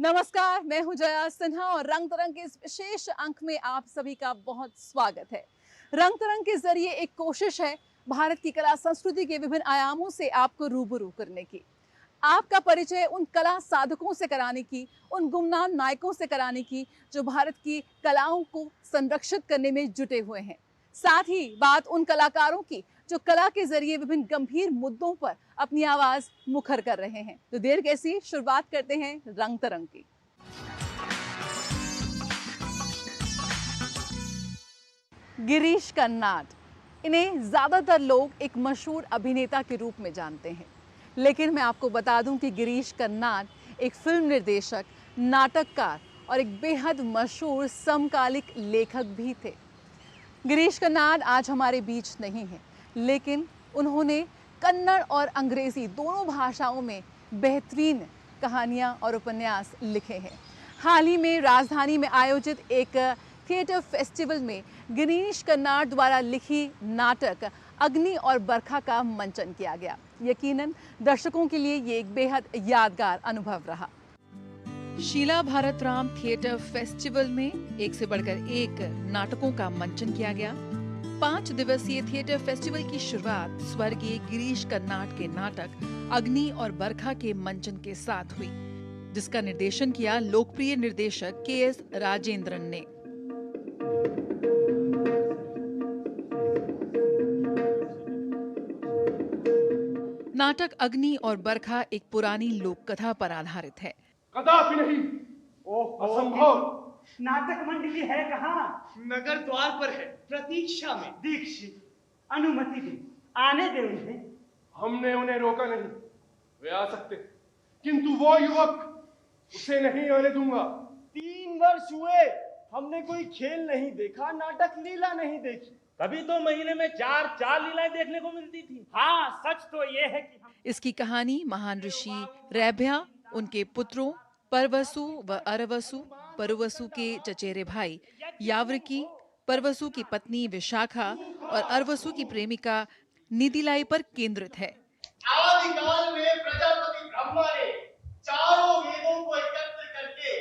नमस्कार, मैं हूं जया सिन्हा और रंग तरंग के इस विशेष अंक में आप सभी का बहुत स्वागत है। रंग तरंग के जरिए एक कोशिश है भारत की कला संस्कृति के विभिन्न आयामों से आपको रूबरू करने की, आपका परिचय उन कला साधकों से कराने की, उन गुमनाम नायकों से कराने की जो भारत की कलाओं को संरक्षित करने में जुटे हुए हैं। साथ ही बात उन कलाकारों की जो कला के जरिए विभिन्न गंभीर मुद्दों पर अपनी आवाज मुखर कर रहे हैं। तो देर कैसी, शुरुआत करते हैं रंग तरंग की। गिरीश कर्नाड, इन्हें ज्यादातर लोग एक मशहूर अभिनेता के रूप में जानते हैं, लेकिन मैं आपको बता दूं कि गिरीश कर्नाड एक फिल्म निर्देशक, नाटककार और एक बेहद मशहूर समकालिक लेखक भी थे। गिरीश कर्नाड आज हमारे बीच नहीं हैं, लेकिन उन्होंने कन्नड़ और अंग्रेजी दोनों भाषाओं में बेहतरीन कहानियां और उपन्यास लिखे हैं। हाल ही में राजधानी में आयोजित एक थिएटर फेस्टिवल में गिरीश कर्नाड द्वारा लिखी नाटक अग्नि और बरखा का मंचन किया गया। यकीनन दर्शकों के लिए ये एक बेहद यादगार अनुभव रहा। शीला भारतराम थिएटर फेस्टिवल में एक से बढ़कर एक नाटकों का मंचन किया गया। 5 दिवसीय थिएटर फेस्टिवल की शुरुआत स्वर्गीय गिरीश कर्नाड के नाटक अग्नि और बरखा के मंचन के साथ हुई, जिसका निर्देशन किया लोकप्रिय निर्देशक के.एस. राजेंद्रन ने। नाटक अग्नि और बरखा एक पुरानी लोक कथा पर आधारित है। कदापि नहीं। ओह, असंभव। नाटक मंडली है कहाँ? नगर द्वार पर है, प्रतीक्षा में। दीक्षित, अनुमति दे, आने दे उन्हें। हमने उन्हें रोका नहीं, वे आ सकते, किंतु वो युवक, उसे नहीं आने दूंगा। 3 वर्ष हुए, हमने कोई खेल नहीं देखा, नाटक लीला नहीं देखी। तभी तो महीने में 4 लीलाएं देखने को मिलती थी। हाँ, सच तो ये है कि इसकी कहानी महान ऋषि रैभ्या, उनके पुत्रों परवसु व अरवसु, परवसु के चचेरे भाई यावृकी, परवसु की पत्नी विशाखा और अरवसु की प्रेमिका निदिलाई पर केंद्रित है। आदिकाल में प्रजापति ब्रह्मा ने चारों वेदों को एकत्र करके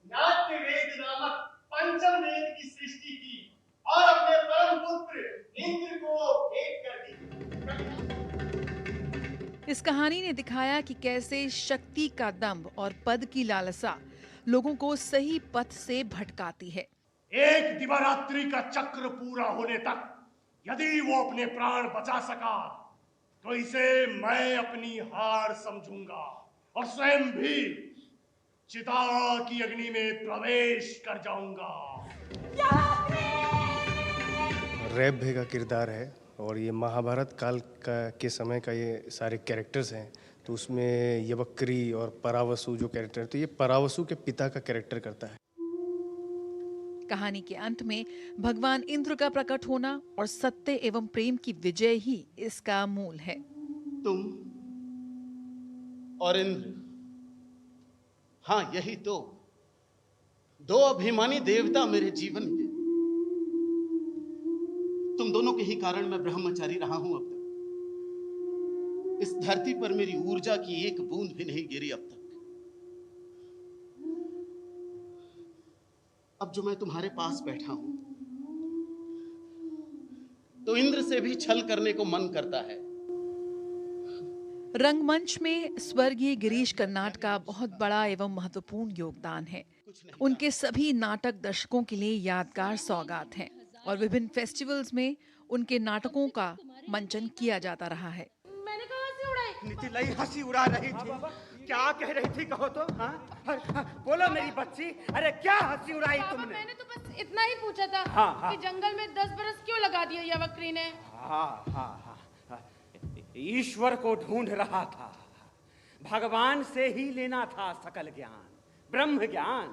नाट्य वेद नामक पंचम वेद की सृष्टि की और अपने परम पुत्र इंद्र को भेंट कर दी। इस कहानी ने दिखाया कि कैसे शक्ति का दंभ और पद की लालसा लोगों को सही पथ से भटकाती है। एक दिवारात्रि का चक्र पूरा होने तक यदि वो अपने प्राण बचा सका तो इसे मैं अपनी हार समझूंगा और स्वयं भी चिता की अग्नि में प्रवेश कर जाऊंगा। रैभ्य का किरदार है और ये महाभारत काल के समय का ये सारे कैरेक्टर्स हैं, तो उसमें यवक्री और परावसु जो कैरेक्टर है, तो ये परावसु के पिता का कैरेक्टर करता है। कहानी के अंत में भगवान इंद्र का प्रकट होना और सत्य एवं प्रेम की विजय ही इसका मूल है। तुम और इंद्र, हाँ यही तो 2 अभिमानी देवता मेरे जीवन के। तुम दोनों के ही कारण मैं ब्रह्मचारी रहा हूं अब तक। इस धरती पर मेरी ऊर्जा की एक बूंद भी नहीं गिरी अब तक। अब जो मैं तुम्हारे पास बैठा हूं तो इंद्र से भी छल करने को मन करता है। रंगमंच में स्वर्गीय गिरीश कर्नाड का बहुत बड़ा एवं महत्वपूर्ण योगदान है। उनके सभी नाटक दर्शकों के लिए यादगार सौगात हैं और विभिन्न फेस्टिवल्स में उनके नाटकों का मंचन किया जाता रहा है। मैंने कहा हंसी उड़ाई। नितिलाई हंसी उड़ा रही थी। क्या कह रही थी कहो तो? हाँ? बोलो मेरी बच्ची, अरे क्या हंसी उड़ाई तुमने? मैंने तो बस इतना ही पूछा था हाँ। कि जंगल में 10 बरस क्यों लगा दिया यवक्री ने? हाँ। ईश्वर को ढूंढ रहा था, भगवान से ही लेना था सकल ज्ञान, ब्रह्म ज्ञान।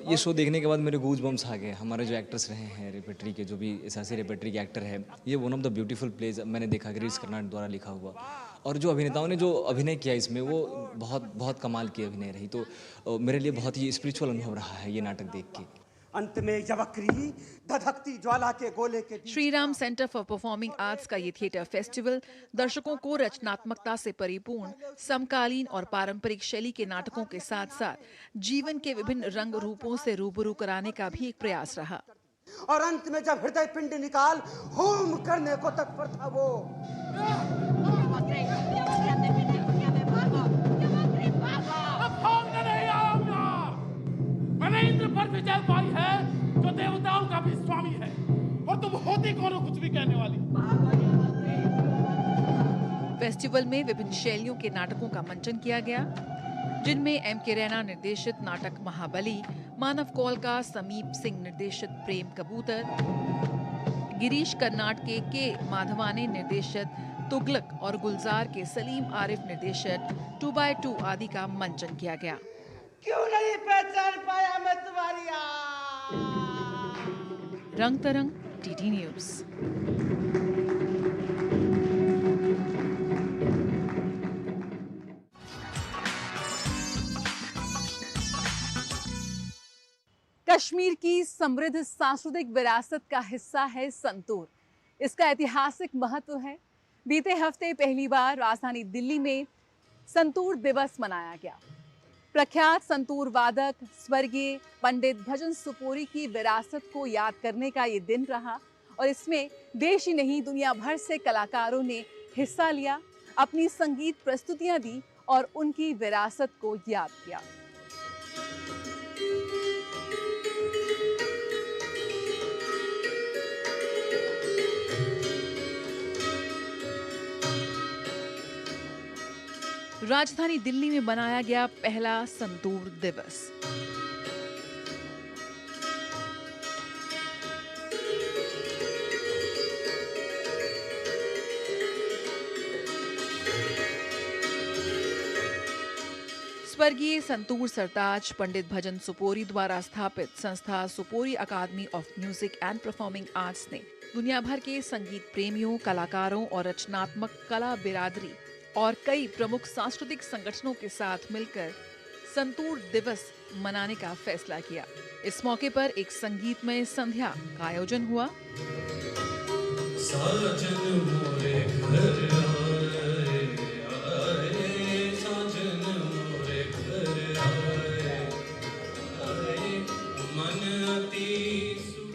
ये शो देखने के बाद मेरे गूज बम्स आ गए। हमारे जो एक्टर्स रहे हैं रेपेट्री के, जो भी ऐसे रेपेट्री के एक्टर हैं, ये one of the beautiful plays मैंने देखा गिरीश कर्नाड द्वारा लिखा हुआ। और जो अभिनेताओं ने जो अभिनय किया इसमें, वो बहुत बहुत कमाल की अभिनय रही। तो मेरे लिए बहुत ही स्पिरिचुअल अनुभव रहा है ये नाटक देख के। अंत में यवक्री धधकती ज्वाला के गोले के बीच Shri Ram Centre for Performing Arts का ये थिएटर फेस्टिवल दर्शकों को रचनात्मकता से परिपूर्ण समकालीन और पारंपरिक शैली के नाटकों के साथ साथ जीवन के विभिन्न रंग रूपों से रूबरू कराने का भी एक प्रयास रहा। और अंत में जब हृदय पिंड निकाल होम करने को तत्पर था वो, मैंने इंद्र पर विजय पाई है जो देवताओं का भी स्वामी है, और तुम होती कौन हो कुछ भी कहने वाली। फेस्टिवल में विभिन्न शैलियों के नाटकों का मंचन किया गया, जिनमें M.K. रैना निर्देशित नाटक महाबली, मानव कौल का समीप सिंह निर्देशित प्रेम कबूतर, गिरीश कर्नाड के के माधवाने निर्देशित तुगलक और गुलजार के सलीम आरिफ निर्देशित 2x2 आदि का मंचन किया गया। क्यों नहीं पहचान पाया मैं तुम्हारी रंग तरंग DD न्यूज। कश्मीर की समृद्ध सांस्कृतिक विरासत का हिस्सा है संतूर। इसका ऐतिहासिक महत्व है। बीते हफ्ते पहली बार राजधानी दिल्ली में संतूर दिवस मनाया गया। प्रख्यात संतूर वादक स्वर्गीय पंडित भजन सुपोरी की विरासत को याद करने का ये दिन रहा और इसमें देश ही नहीं दुनिया भर से कलाकारों ने हिस्सा लिया, अपनी संगीत प्रस्तुतियां दी और उनकी विरासत को याद किया। राजधानी दिल्ली में मनाया गया पहला संतूर दिवस। स्वर्गीय संतूर सरताज पंडित भजन सुपोरी द्वारा स्थापित संस्था Supori Academy of Music and Performing Arts ने दुनिया भर के संगीत प्रेमियों, कलाकारों और रचनात्मक कला बिरादरी और कई प्रमुख सांस्कृतिक संगठनों के साथ मिलकर संतूर दिवस मनाने का फैसला किया। इस मौके पर एक संगीतमय संध्या का आयोजन हुआ।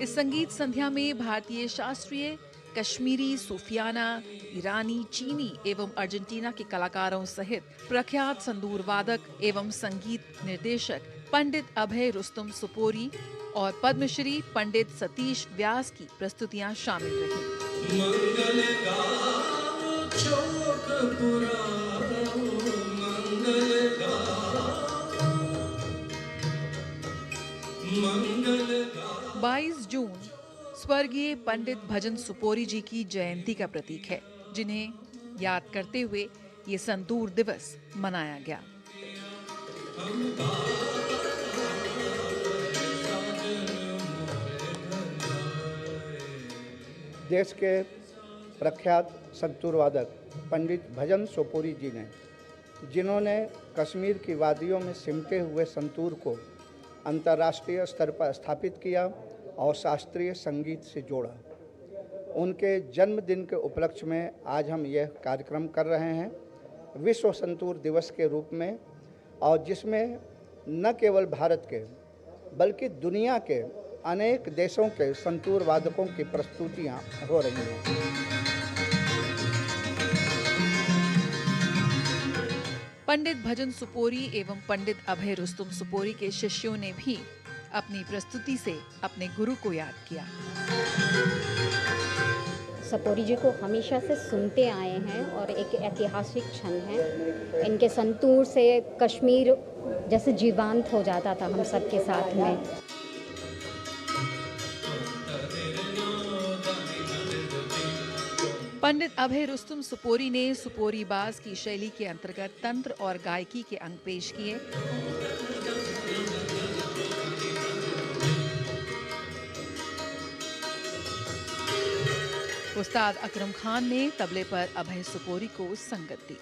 इस संगीत संध्या में भारतीय शास्त्रीय, कश्मीरी, सूफियाना, ईरानी, चीनी एवं अर्जेंटीना के कलाकारों सहित प्रख्यात संतूर वादक एवं संगीत निर्देशक पंडित अभय रुस्तम सुपोरी और पद्मश्री पंडित सतीश व्यास की प्रस्तुतियां शामिल रहीं। मंगल 22 जून स्वर्गीय पंडित भजन सुपोरी जी की जयंती का प्रतीक है, जिन्हें याद करते हुए ये संतूर दिवस मनाया गया। देश के प्रख्यात संतूर वादक पंडित भजन सुपोरी जी ने, जिन्होंने कश्मीर की वादियों में सिमटे हुए संतूर को अंतर्राष्ट्रीय स्तर पर स्थापित किया और शास्त्रीय संगीत से जोड़ा, उनके जन्मदिन के उपलक्ष्य में आज हम यह कार्यक्रम कर रहे हैं विश्व संतूर दिवस के रूप में, और जिसमें न केवल भारत के बल्कि दुनिया के अनेक देशों के संतूर वादकों की प्रस्तुतियां हो रही हैं। पंडित भजन सुपोरी एवं पंडित अभय रुस्तम सुपोरी के शिष्यों ने भी अपनी प्रस्तुति से अपने गुरु को याद किया। सुपोरी जी को हमेशा से सुनते आए हैं और एक ऐतिहासिक क्षण है। इनके संतूर से कश्मीर जैसे जीवंत हो जाता था हम सबके साथ में। पंडित अभय रुस्तम सुपोरी ने सुपोरी बाज की शैली के अंतर्गत तंत्र और गायकी के अंग पेश किए। उस्ताद अकरम खान ने तबले पर अभय सुपोरी को संगत दी।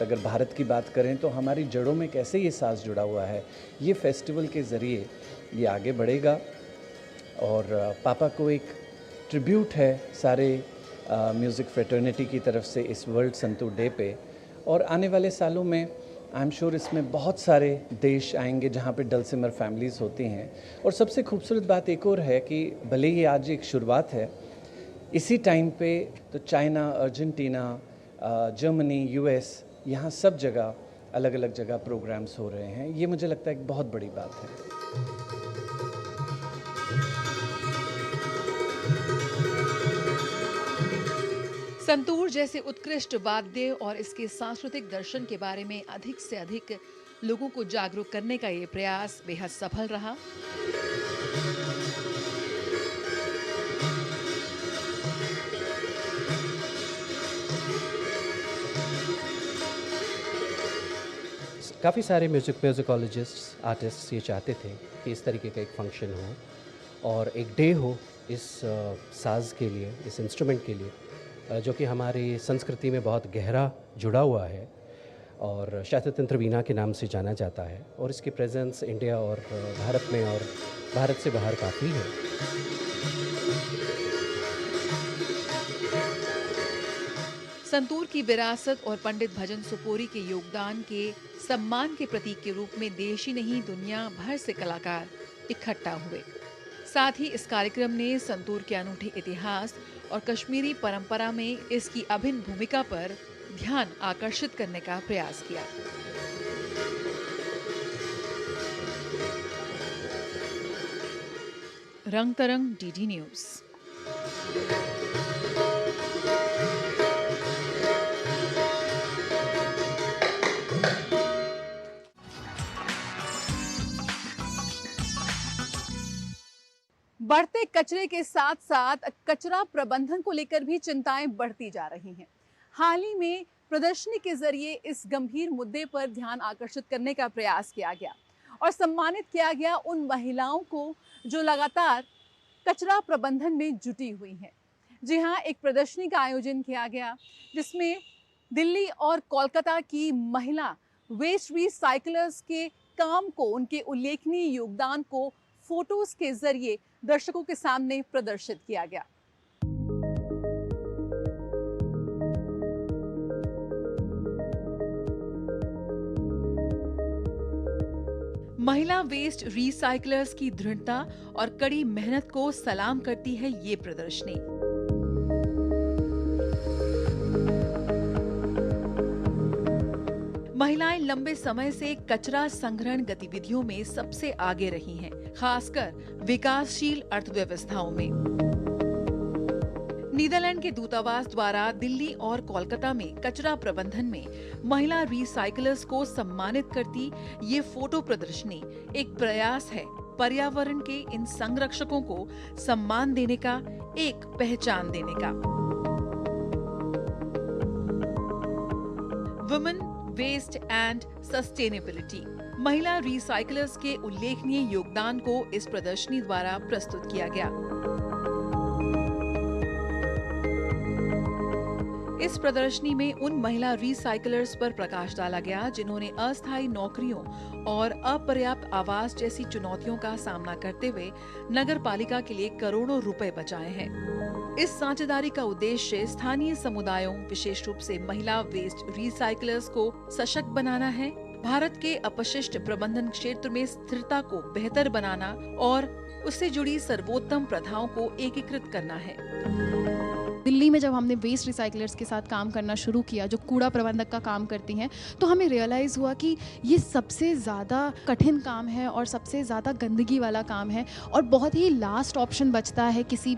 अगर भारत की बात करें तो हमारी जड़ों में कैसे ये साज जुड़ा हुआ है, ये फेस्टिवल के ज़रिए ये आगे बढ़ेगा। और पापा को एक ट्रिब्यूट है सारे म्यूज़िक फ्रेटर्निटी की तरफ से इस वर्ल्ड संतूर डे पे। और आने वाले सालों में आई एम श्योर इसमें बहुत सारे देश आएंगे जहाँ पे डलसिमर फैमिलीज़ होती हैं। और सबसे खूबसूरत बात एक और है कि भले ही आज एक शुरुआत है, इसी टाइम पे तो चाइना, अर्जेंटीना, जर्मनी, यूएस, यहाँ सब जगह अलग अलग जगह प्रोग्राम्स हो रहे हैं। ये मुझे लगता है एक बहुत बड़ी बात है। संतूर जैसे उत्कृष्ट वाद्य और इसके सांस्कृतिक दर्शन के बारे में अधिक से अधिक लोगों को जागरूक करने का ये प्रयास बेहद सफल रहा। काफ़ी सारे म्यूज़िकोलॉजिस्ट, आर्टिस्ट ये चाहते थे कि इस तरीके का एक फंक्शन हो और एक डे हो इस साज के लिए, इस इंस्ट्रूमेंट के लिए, जो कि हमारी संस्कृति में बहुत गहरा जुड़ा हुआ है और शततंत्र वीणा के नाम से जाना जाता है। और इसकी प्रेजेंस इंडिया और भारत में और भारत से बाहर काफ़ी है। संतूर की विरासत और पंडित भजन सुपोरी के योगदान के सम्मान के प्रतीक के रूप में देश ही नहीं दुनिया भर से कलाकार इकट्ठा हुए। साथ ही इस कार्यक्रम ने संतूर के अनूठे इतिहास और कश्मीरी परंपरा में इसकी अभिन्न भूमिका पर ध्यान आकर्षित करने का प्रयास किया। रंग तरंग, डीडी न्यूज़। बढ़ते कचरे के साथ साथ कचरा प्रबंधन को लेकर भी चिंताएं बढ़ती जा रही हैं। हाल ही में प्रदर्शनी के जरिए इस गंभीर मुद्दे पर ध्यान आकर्षित करने का प्रयास किया गया और सम्मानित किया गया उन महिलाओं को जो लगातार कचरा प्रबंधन में जुटी हुई हैं। जी हाँ, एक प्रदर्शनी का आयोजन किया गया जिसमें दिल्ली और कोलकाता की महिला वेस्ट रिसाइकलर्स के काम को, उनके उल्लेखनीय योगदान को फोटोज के जरिए दर्शकों के सामने प्रदर्शित किया गया। महिला वेस्ट रिसाइकलर्स की दृढ़ता और कड़ी मेहनत को सलाम करती है ये प्रदर्शनी। महिलाएं लंबे समय से कचरा संग्रहण गतिविधियों में सबसे आगे रही हैं, खासकर विकासशील अर्थव्यवस्थाओं में। नीदरलैंड के दूतावास द्वारा दिल्ली और कोलकाता में कचरा प्रबंधन में महिला रिसाइकलर्स को सम्मानित करती ये फोटो प्रदर्शनी एक प्रयास है पर्यावरण के इन संरक्षकों को सम्मान देने का, एक पहचान देने का। वुमेन वेस्ट एंड सस्टेनेबिलिटी, महिला रिसाइकलर्स के उल्लेखनीय योगदान को इस प्रदर्शनी द्वारा प्रस्तुत किया गया। इस प्रदर्शनी में उन महिला रिसाइकलर्स पर प्रकाश डाला गया जिन्होंने अस्थायी नौकरियों और अपर्याप्त आवास जैसी चुनौतियों का सामना करते हुए नगर पालिका के लिए करोड़ों रुपए बचाए हैं। इस साझेदारी का उद्देश्य स्थानीय समुदायों, विशेष रूप से महिला वेस्ट रिसाइकलर्स को सशक्त बनाना है, भारत के अपशिष्ट प्रबंधन क्षेत्र में स्थिरता को बेहतर बनाना और उससे जुड़ी सर्वोत्तम प्रथाओं को एकीकृत करना है। दिल्ली में जब हमने वेस्ट रिसाइकलर्स के साथ काम करना शुरू किया, जो कूड़ा प्रबंधक का काम करती हैं, तो हमें रियलाइज़ हुआ कि ये सबसे ज़्यादा कठिन काम है और सबसे ज़्यादा गंदगी वाला काम है और बहुत ही लास्ट ऑप्शन बचता है किसी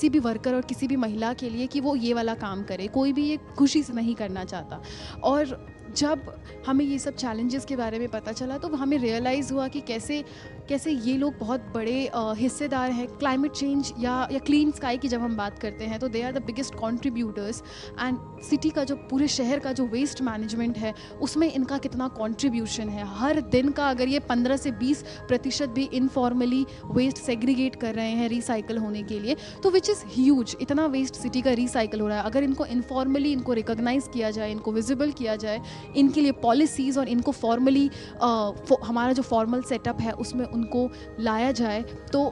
भी वर्कर और किसी भी महिला के लिए कि वो ये वाला काम करे। कोई भी ये खुशी से नहीं करना चाहता। और जब हमें ये सब चैलेंजेस के बारे में पता चला तो हमें रियलाइज़ हुआ कि कैसे कैसे ये लोग बहुत बड़े हिस्सेदार हैं क्लाइमेट चेंज या क्लीन स्काई की जब हम बात करते हैं तो they are the biggest contributors. And city का जो पूरे शहर का जो वेस्ट मैनेजमेंट है उसमें इनका कितना कॉन्ट्रीब्यूशन है। हर दिन का अगर ये 15 से 20% भी इनफॉर्मली वेस्ट सेग्रीगेट कर रहे हैं रिसाइकल होने के लिए, तो विच इज़ ह्यूज। इतना वेस्ट सिटी का रिसाइकल हो रहा है, अगर इनको इनफॉर्मली इनको रिकॉग्नाइज किया जाए, इनको विजिबल किया जाए, इनके लिए पॉलिसीज़ और इनको फॉर्मली हमारा जो फॉर्मल सेटअप है उसमें उनको लाया जाए, तो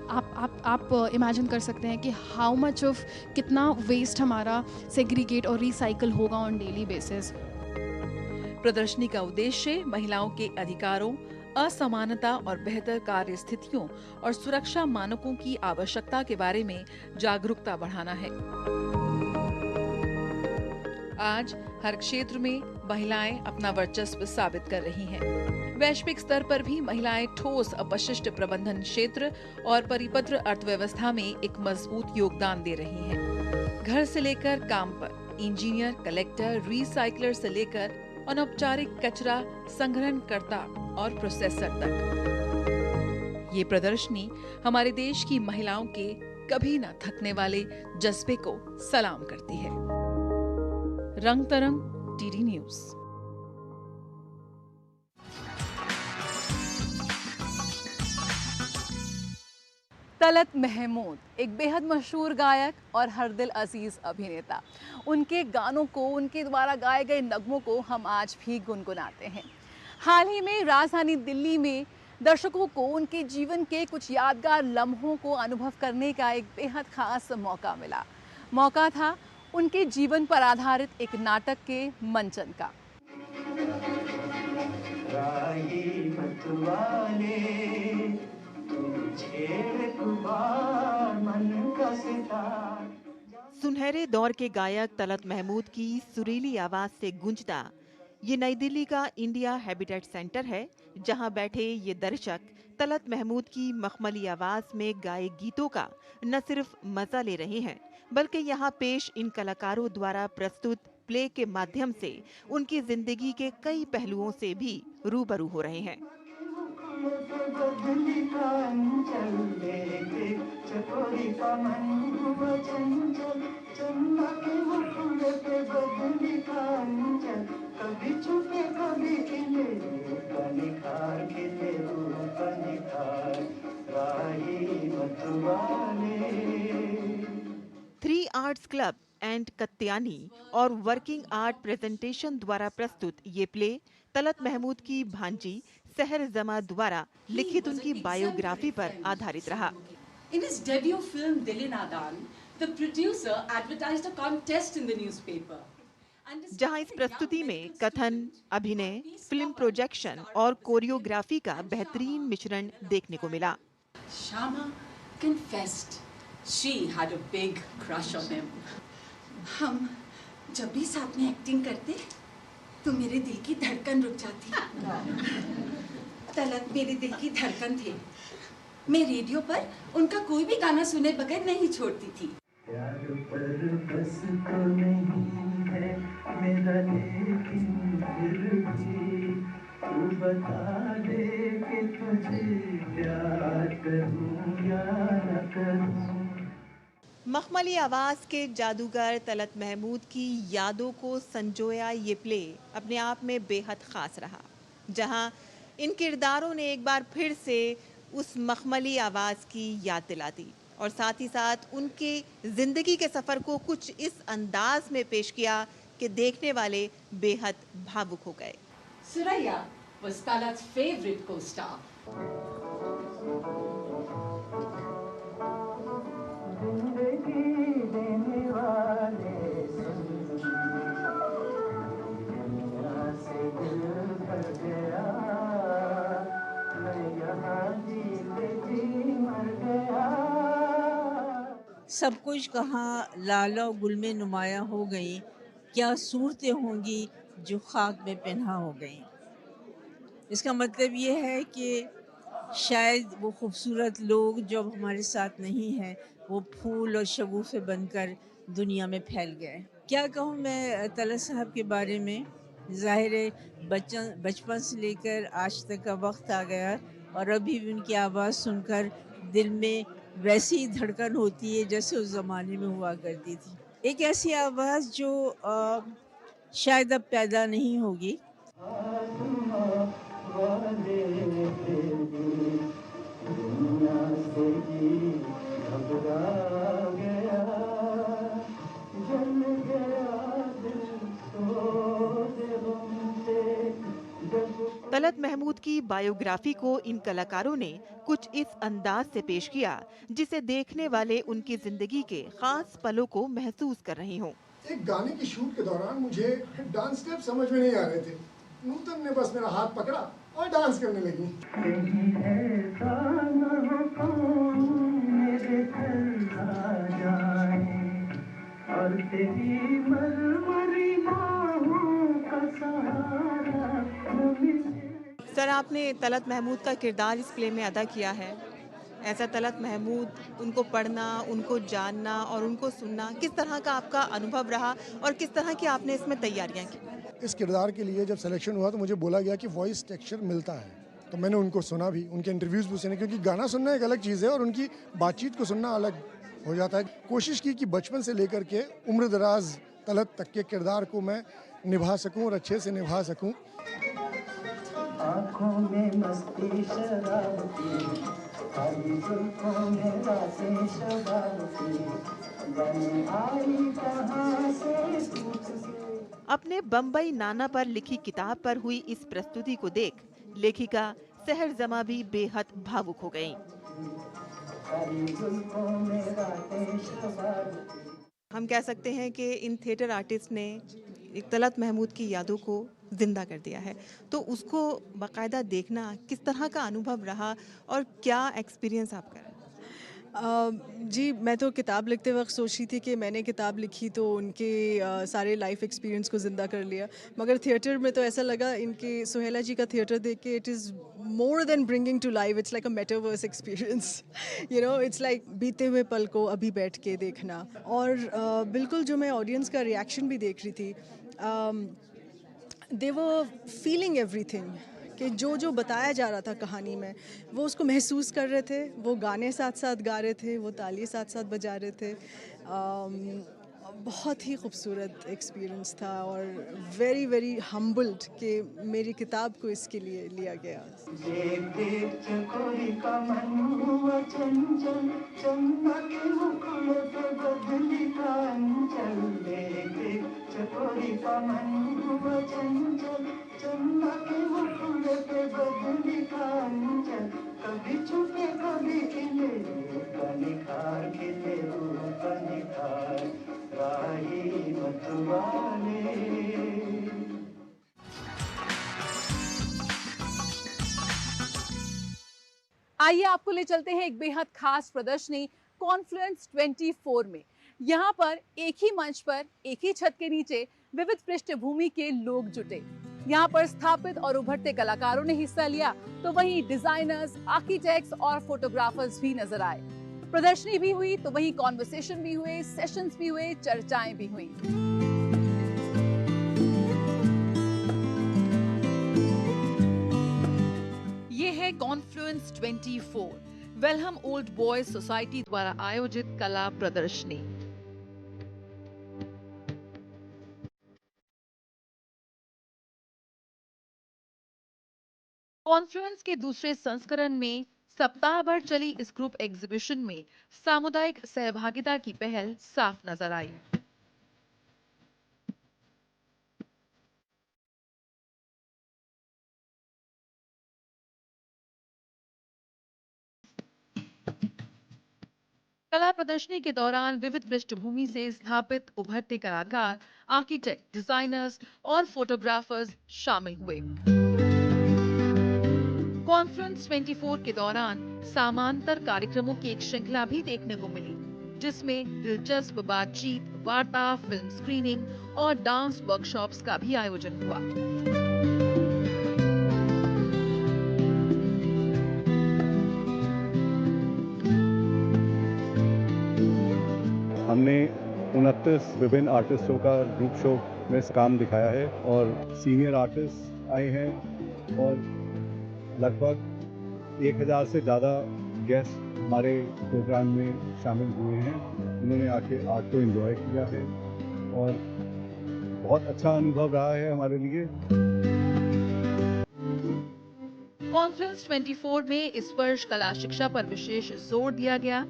आप इमेजिन कर सकते हैं कि हाउ मच ऑफ कितना वेस्ट हमारा सेग्रीगेट और रिसाइकल होगा ऑन डेली बेसिस। प्रदर्शनी का उद्देश्य महिलाओं के अधिकारों, असमानता और बेहतर कार्य स्थितियों और सुरक्षा मानकों की आवश्यकता के बारे में जागरूकता बढ़ाना है। आज हर क्षेत्र में महिलाएं अपना वर्चस्व साबित कर रही हैं। वैश्विक स्तर पर भी महिलाएं ठोस अपशिष्ट प्रबंधन क्षेत्र और परिपत्र अर्थव्यवस्था में एक मजबूत योगदान दे रही हैं। घर से लेकर काम पर इंजीनियर, कलेक्टर, रिसाइकलर से लेकर अनौपचारिक कचरा संग्रहणकर्ता और प्रोसेसर तक। ये प्रदर्शनी हमारे देश की महिलाओं के कभी न थकने वाले जज्बे को सलाम करती है। रंग तरंग, डीडी न्यूज। तलत महमूद एक बेहद मशहूर गायक और हर दिल अजीज अभिनेता। उनके गानों को, उनके द्वारा गाए गए नगमों को हम आज भी गुनगुनाते हैं। हाल ही में राजधानी दिल्ली में दर्शकों को उनके जीवन के कुछ यादगार लम्हों को अनुभव करने का एक बेहद खास मौका मिला। मौका था उनके जीवन पर आधारित एक नाटक के मंचन का। सुनहरे दौर के गायक तलत महमूद की सुरीली आवाज से गूंजता ये नई दिल्ली का इंडिया हैबिटेट सेंटर है, जहां बैठे ये दर्शक तलत महमूद की मखमली आवाज में गाए गीतों का न सिर्फ मजा ले रहे हैं, बल्कि यहाँ पेश इन कलाकारों द्वारा प्रस्तुत प्ले के माध्यम से उनकी जिंदगी के कई पहलुओं से भी रूबरू हो रहे हैं। Three arts club and Katyani और वर्किंग आर्ट प्रेजेंटेशन द्वारा प्रस्तुत ये प्ले तलत महमूद की भांजी सहर जमा द्वारा लिखित उनकी बायोग्राफी पर आधारित रहा। In his debut film Dil Nadan, the producer advertised a contest in the newspaper. जहां इस प्रस्तुति में कथन, अभिनय, फिल्म प्रोजेक्शन और कोरियोग्राफी का बेहतरीन मिश्रण देखने को मिला। Shama confessed she had a big crush on him. हम जब भी साथ में एक्टिंग करते तो मेरे दिल की धड़कन रुक जाती। तलत मेरे दिल की धड़कन थे। मैं रेडियो पर उनका कोई भी गाना सुने बगैर नहीं छोड़ती थी। प्यार पर बस तो नहीं है मेरा, लेकिन फिर भी तू बता दे कि तुझे प्यार करूं या न करूं। मखमली आवाज के जादूगर तलत महमूद की यादों को संजोया ये प्ले अपने आप में बेहद खास रहा, जहां इन किरदारों ने एक बार फिर से उस मखमली आवाज की याद दिला दी और साथ ही साथ उनके जिंदगी के सफर को कुछ इस अंदाज में पेश किया कि देखने वाले बेहद भावुक हो गए। Suraya was Talat's favorite co-star. सब कुछ कहाँ लाला गुल में नुमाया हो गई, क्या सूरतें होंगी जो खाक में पहना हो गई। इसका मतलब ये है कि शायद वो खूबसूरत लोग जो अब हमारे साथ नहीं हैं वो फूल और शगुफ़े बनकर दुनिया में फैल गए। क्या कहूँ मैं तलत साहब के बारे में, ज़ाहिर है बचपन से लेकर आज तक का वक्त आ गया और अभी भी उनकी आवाज़ सुनकर दिल में वैसी ही धड़कन होती है जैसे उस ज़माने में हुआ करती थी। एक ऐसी आवाज़ जो शायद अब पैदा नहीं होगी। तलत महमूद की बायोग्राफी को इन कलाकारों ने कुछ इस अंदाज से पेश किया जिसे देखने वाले उनकी जिंदगी के खास पलों को महसूस कर रहे हों। एक गाने की शूट के दौरान मुझे डांस स्टेप समझ में नहीं आ रहे थे। नूतन ने बस मेरा हाथ पकड़ा और डांस करने लगी। और तेरी मरमरी बाहों का सहारा। सर, आपने तलत महमूद का किरदार इस प्ले में अदा किया है। ऐसा तलत महमूद, उनको पढ़ना, उनको जानना और उनको सुनना, किस तरह का आपका अनुभव रहा और किस तरह की आपने इसमें तैयारियां की? इस किरदार के लिए जब सिलेक्शन हुआ तो मुझे बोला गया कि वॉइस टेक्सचर मिलता है, तो मैंने उनको सुना भी, उनके इंटरव्यूज़ भी सुने, क्योंकि गाना सुनना एक अलग चीज़ है और उनकी बातचीत को सुनना अलग हो जाता है। कोशिश की कि बचपन से लेकर के उम्र दराज तलत तक के किरदार को मैं निभा सकूं और अच्छे से निभा सकूं। आँखों में मस्ती शराब की, काली जुल्फों में रातें शबाब की, जाने आई कहाँ से। अपने बम्बई नाना पर लिखी किताब पर हुई इस प्रस्तुति को देख लेखिका सहर जमा भी बेहद भावुक हो गईं। हम कह सकते हैं कि इन थिएटर आर्टिस्ट ने एक तलत महमूद की यादों को जिंदा कर दिया है, तो उसको बाकायदा देखना किस तरह का अनुभव रहा और क्या एक्सपीरियंस आपका रहा? जी, मैं तो किताब लिखते वक्त सोच रही थी कि मैंने किताब लिखी तो उनके सारे लाइफ एक्सपीरियंस को ज़िंदा कर लिया, मगर थिएटर में तो ऐसा लगा इनके सुहेला जी का थिएटर देख के it is more than bringing to life, it's like a metaverse experience, you know, it's like बीते हुए पल को अभी बैठ के देखना। और बिल्कुल जो मैं ऑडियंस का रिएक्शन भी देख रही थी, दे वर फीलिंग एवरीथिंग, कि जो जो बताया जा रहा था कहानी में वो उसको महसूस कर रहे थे, वो गाने साथ साथ गा रहे थे, वो ताली साथ साथ बजा रहे थे। बहुत ही खूबसूरत एक्सपीरियंस था और वेरी वेरी हम्बल्ड कि मेरी किताब को इसके लिए लिया गया। कभी छुपे कभी खिले निखार खिले निखार राही मतवाले। आइए आपको ले चलते हैं एक बेहद खास प्रदर्शनी कॉन्फ्लुएंस 24 में। यहाँ पर एक ही मंच पर एक ही छत के नीचे विविध पृष्ठभूमि के लोग जुटे। यहाँ पर स्थापित और उभरते कलाकारों ने हिस्सा लिया, तो वहीं डिजाइनर्स, आर्किटेक्ट्स और फोटोग्राफर्स भी नजर आए। प्रदर्शनी भी हुई तो वहीं कॉन्वर्सेशन भी हुए, सेशंस भी हुए, चर्चाएं भी हुई। ये है Confluence 24, Welham old boys society द्वारा आयोजित कला प्रदर्शनी। कॉन्फ्लुएंस के दूसरे संस्करण में सप्ताह भर चली इस ग्रुप एग्जीबिशन में सामुदायिक सहभागिता की पहल साफ नजर आई। कला प्रदर्शनी के दौरान विविध पृष्ठभूमि से स्थापित उभरते कलाकार, आर्किटेक्ट, डिजाइनर्स और फोटोग्राफर्स शामिल हुए। कॉन्फ्लुएंस 24 के दौरान समांतर कार्यक्रमों की एक श्रृंखला भी देखने को मिली, जिसमें दिलचस्प बातचीत, वार्ता, फिल्म स्क्रीनिंग और डांस वर्कशॉप्स का भी आयोजन हुआ। हमने 29 विभिन्न आर्टिस्टों का ग्रुप शो में काम दिखाया है और सीनियर आर्टिस्ट आए हैं और लगभग 1000 से ज़्यादा गेस्ट हमारे प्रोग्राम में शामिल हुए हैं। उन्होंने आके आर्ट को एंजॉय किया है और बहुत अच्छा अनुभव रहा है हमारे लिए। कॉन्फ्रेंस 24 में इस वर्ष कला शिक्षा पर विशेष जोर दिया गया।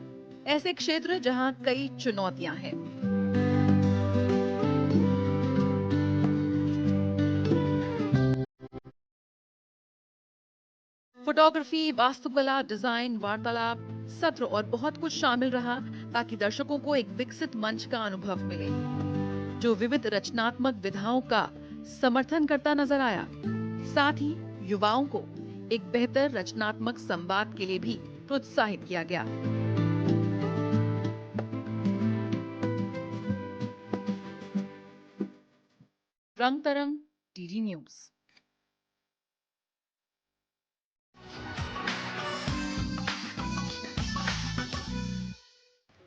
ऐसे क्षेत्र जहां कई चुनौतियां हैं। फोटोग्राफी, वास्तुकला, डिजाइन, वार्तालाप, सत्र और बहुत कुछ शामिल रहा ताकि दर्शकों को एक विकसित मंच का अनुभव मिले जो विविध रचनात्मक विधाओं का समर्थन करता नजर आया। साथ ही युवाओं को एक बेहतर रचनात्मक संवाद के लिए भी प्रोत्साहित किया गया। रंग तरंग, डीडी न्यूज।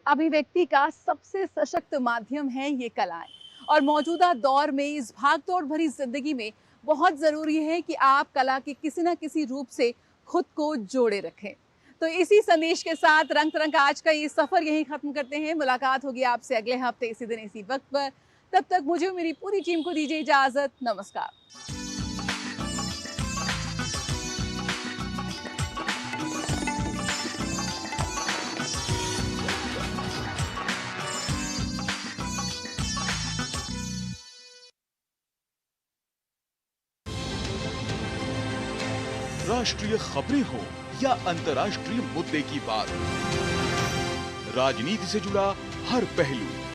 अभिव्यक्ति का सबसे सशक्त माध्यम है ये कलाएं और मौजूदा दौर में इस भागदौड़ भरी जिंदगी में बहुत ज़रूरी है कि आप कला के किसी न किसी रूप से खुद को जोड़े रखें। तो इसी संदेश के साथ रंग तरंग का आज का ये सफ़र यहीं ख़त्म करते हैं। मुलाकात होगी आपसे अगले हफ्ते इसी दिन इसी वक्त पर। तब तक मुझे और मेरी पूरी टीम को दीजिए इजाज़त। नमस्कार। राष्ट्रीय खबरें हो या अंतर्राष्ट्रीय मुद्दे की बात, राजनीति से जुड़ा हर पहलू